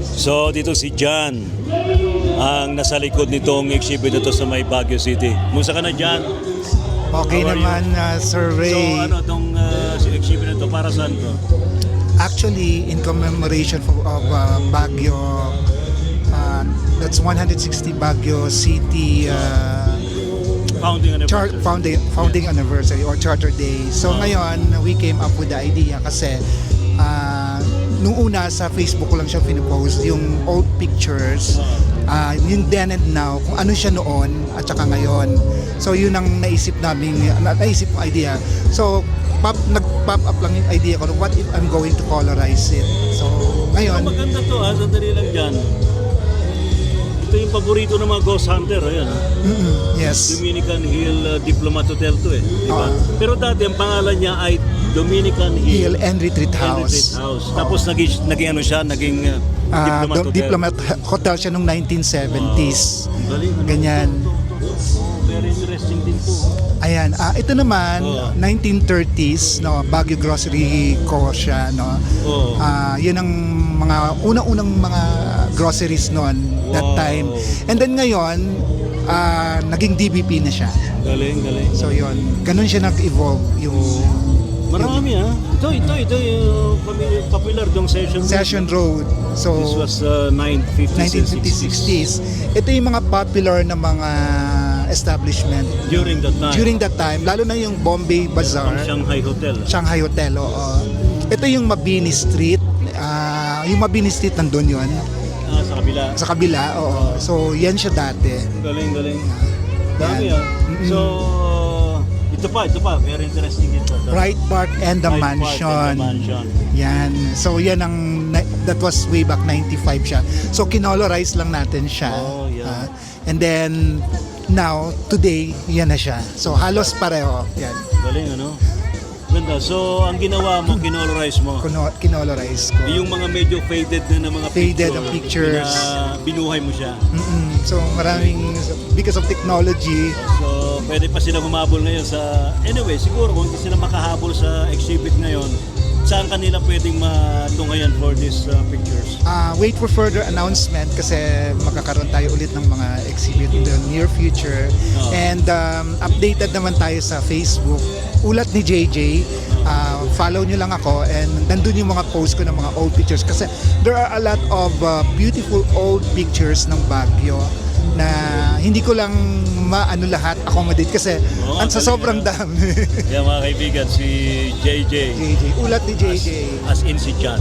So dito si John ang nasa likod nitong exhibit na to sa may Baguio City. Musta ka na, John? Okay How are naman, Sir Ray. So ano itong exhibit na to, para saan to? Actually, in commemoration of Baguio, that's 160 Baguio City founding anniversary or Charter Day. So ngayon, we came up with the idea kasi nung una sa Facebook ko lang siya pinopost yung old pictures, yung then and now, kung ano siya noon at saka ngayon. So yun ang naisip kong idea. So nag-pop up lang yung idea ko, what if I'm going to colorize it? So ngayon, Maganda to, sandali lang dyan. Ito yung paborito ng mga ghost hunter, ayan. yes. Dominican Hill Diplomat Hotel to eh, di ba? Pero dati ang pangalan niya ay Dominican Hill Hill and Retreat and Retreat House. House. Tapos naging ano siya, naging Diplomat Hotel. Diplomat Hotel siya noong 1970s. Ang galing, ano? Ganyan. Very interesting din to. Ayan, ito naman 1930s, no, Baguio Grocery Co. siya, no. Yun ang mga unang-unang mga groceries noon that time. And then ngayon, naging DBP na siya. Galing. So yun, ganun siya nag-evolve yung Marami Ito yung popular dong Session Road. So This was 1950s, 1950s, 60s. Ito yung mga popular na mga establishment During that time. Lalo na yung Bombay Bazaar, Shanghai Hotel. Shanghai Hotel. Ito yung Mabini Street. Yung Mabini Street nandun yun. Sa kabila. Sa kabila, oo. So yan siya dati. Galing. Dami So, ito pa. Very interesting ito. Wright Park and the Wright Park Mansion. and the Mansion. Yan. So yan that was way back 95 siya. So kinolorize lang natin siya. Yeah. And then now, today, yan na siya. So halos pareho. Yan. Galing, ano? Ganda. So, ang ginawa mo, kinolorize mo. Kinolorize ko. Yung mga medyo faded na mga Faded ang pictures. Binuhay mo siya. So maraming, because of technology, So, pwede pa sila humabol ngayon sa... Anyway, siguro kung hindi sila makahabol sa exhibit ngayon, saan kanila pwedeng matunghayan for these pictures? wait for further announcement kasi magkakaroon tayo ulit ng mga exhibit in the near future. And updated naman tayo sa Facebook. Ulat ni JJ. Follow nyo lang ako and nandun yung mga post ko ng mga old pictures kasi there are a lot of beautiful old pictures ng Baguio na hindi ko lang maano lahat accommodate kasi sa sobrang dami. Kaya mga kaibigan, si JJ. JJ. Ulat ni JJ. As in si John.